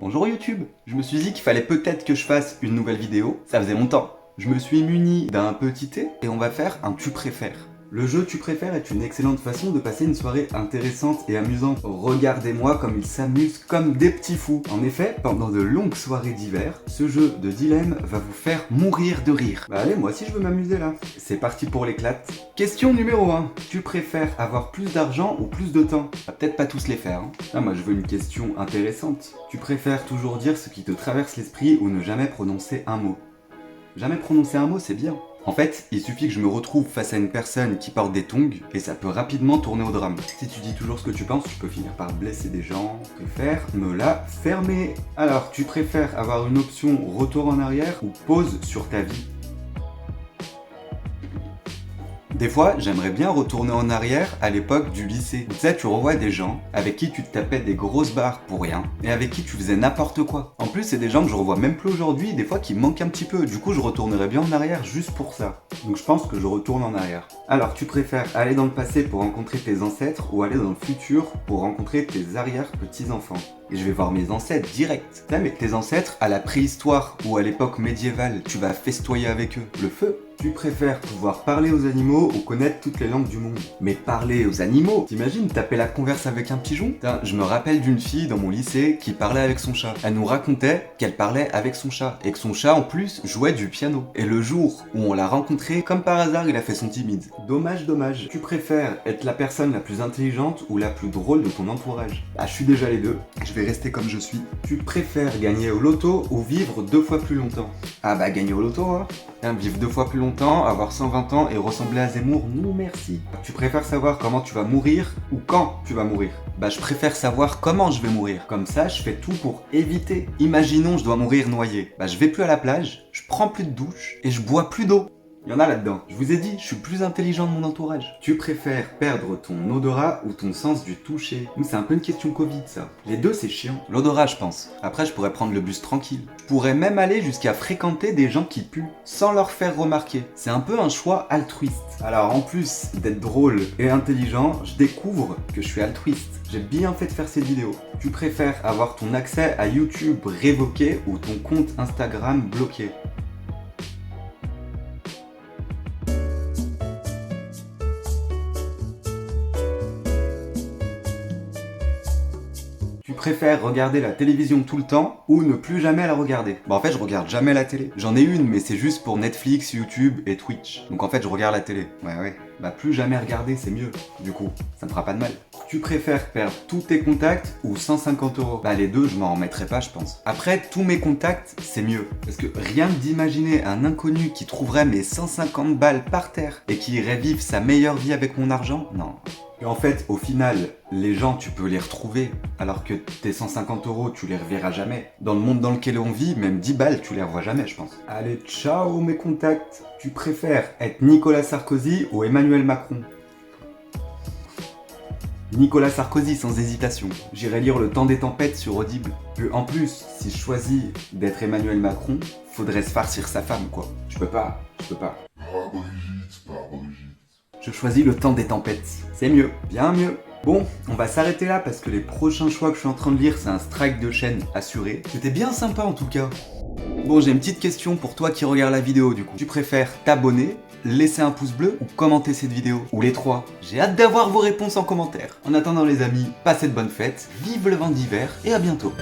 Bonjour YouTube. Je me suis dit qu'il fallait peut-être que je fasse une nouvelle vidéo, ça faisait longtemps. Je me suis muni d'un petit thé et on va faire un tu préfères. Le jeu tu préfères est une excellente façon de passer une soirée intéressante et amusante. Regardez-moi comme ils s'amusent comme des petits fous. En effet, pendant de longues soirées d'hiver, ce jeu de dilemme va vous faire mourir de rire. Bah allez, moi aussi je veux m'amuser là. C'est parti pour l'éclate. Question numéro 1. Tu préfères avoir plus d'argent ou plus de temps? Va peut-être pas tous les faire. Hein. Ah, moi je veux une question intéressante. Tu préfères toujours dire ce qui te traverse l'esprit ou ne jamais prononcer un mot? Jamais prononcer un mot, c'est bien. En fait, il suffit que je me retrouve face à une personne qui porte des tongs et ça peut rapidement tourner au drame. Si tu dis toujours ce que tu penses, tu peux finir par blesser des gens. Je préfère me la fermer. Alors, tu préfères avoir une option retour en arrière ou pause sur ta vie? Des fois, j'aimerais bien retourner en arrière à l'époque du lycée. Tu sais, tu revois des gens avec qui tu te tapais des grosses barres pour rien et avec qui tu faisais n'importe quoi. En plus, c'est des gens que je revois même plus aujourd'hui, des fois qui me manquent un petit peu. Du coup, je retournerais bien en arrière juste pour ça. Donc je pense que je retourne en arrière. Alors, tu préfères aller dans le passé pour rencontrer tes ancêtres ou aller dans le futur pour rencontrer tes arrière-petits-enfants? Et je vais voir mes ancêtres direct. Là, mais tes ancêtres à la préhistoire ou à l'époque médiévale, tu vas festoyer avec eux. Le feu. Tu préfères pouvoir parler aux animaux ou connaître toutes les langues du monde? Mais parler aux animaux? T'imagines taper la converse avec un pigeon? Putain, je me rappelle d'une fille dans mon lycée qui parlait avec son chat. Elle nous racontait qu'elle parlait avec son chat et que son chat en plus jouait du piano. Et le jour où on l'a rencontré, comme par hasard, il a fait son timide. Dommage, dommage. Tu préfères être la personne la plus intelligente ou la plus drôle de ton entourage? Ah, je suis déjà les deux. Je vais rester comme je suis. Tu préfères gagner au loto ou vivre 2 fois plus longtemps? Ah bah gagner au loto, hein. Vivre 2 fois plus longtemps, avoir 120 ans et ressembler à Zemmour, non merci. Tu préfères savoir comment tu vas mourir ou quand tu vas mourir? Bah je préfère savoir comment je vais mourir. Comme ça, je fais tout pour éviter. Imaginons je dois mourir noyé. Bah je vais plus à la plage, je prends plus de douche et je bois plus d'eau. Il y en a là-dedans. Je vous ai dit, je suis plus intelligent de mon entourage. Tu préfères perdre ton odorat ou ton sens du toucher? C'est un peu une question Covid ça. Les deux c'est chiant. L'odorat je pense. Après je pourrais prendre le bus tranquille. Je pourrais même aller jusqu'à fréquenter des gens qui puent, sans leur faire remarquer. C'est un peu un choix altruiste. Alors en plus d'être drôle et intelligent, je découvre que je suis altruiste. J'ai bien fait de faire cette vidéo. Tu préfères avoir ton accès à YouTube révoqué ou ton compte Instagram bloqué? Tu préfères regarder la télévision tout le temps ou ne plus jamais la regarder? Bah en fait je regarde jamais la télé. J'en ai une mais c'est juste pour Netflix, YouTube et Twitch. Donc en fait je regarde la télé. Ouais. Bah plus jamais regarder c'est mieux. Du coup, ça me fera pas de mal. Tu préfères perdre tous tes contacts ou 150 euros? Bah les deux je m'en remettrai pas je pense. Après tous mes contacts c'est mieux. Parce que rien que d'imaginer un inconnu qui trouverait mes 150 balles par terre et qui irait vivre sa meilleure vie avec mon argent, non. Et en fait, au final, les gens, tu peux les retrouver, alors que tes 150 euros, tu les reverras jamais. Dans le monde dans lequel on vit, même 10 balles, tu les revois jamais, je pense. Allez, ciao mes contacts. Tu préfères être Nicolas Sarkozy ou Emmanuel Macron? Nicolas Sarkozy sans hésitation. J'irai lire Le Temps des tempêtes sur Audible. En plus, si je choisis d'être Emmanuel Macron, faudrait se farcir sa femme, quoi. Je peux pas. Je choisis Le Temps des tempêtes. C'est mieux, bien mieux. Bon, on va s'arrêter là parce que les prochains choix que je suis en train de lire, c'est un strike de chaîne assuré. C'était bien sympa en tout cas. Bon, j'ai une petite question pour toi qui regarde la vidéo du coup. Tu préfères t'abonner, laisser un pouce bleu ou commenter cette vidéo? Ou les trois? J'ai hâte d'avoir vos réponses en commentaire. En attendant les amis, passez de bonnes fêtes, vive le vent d'hiver et à bientôt.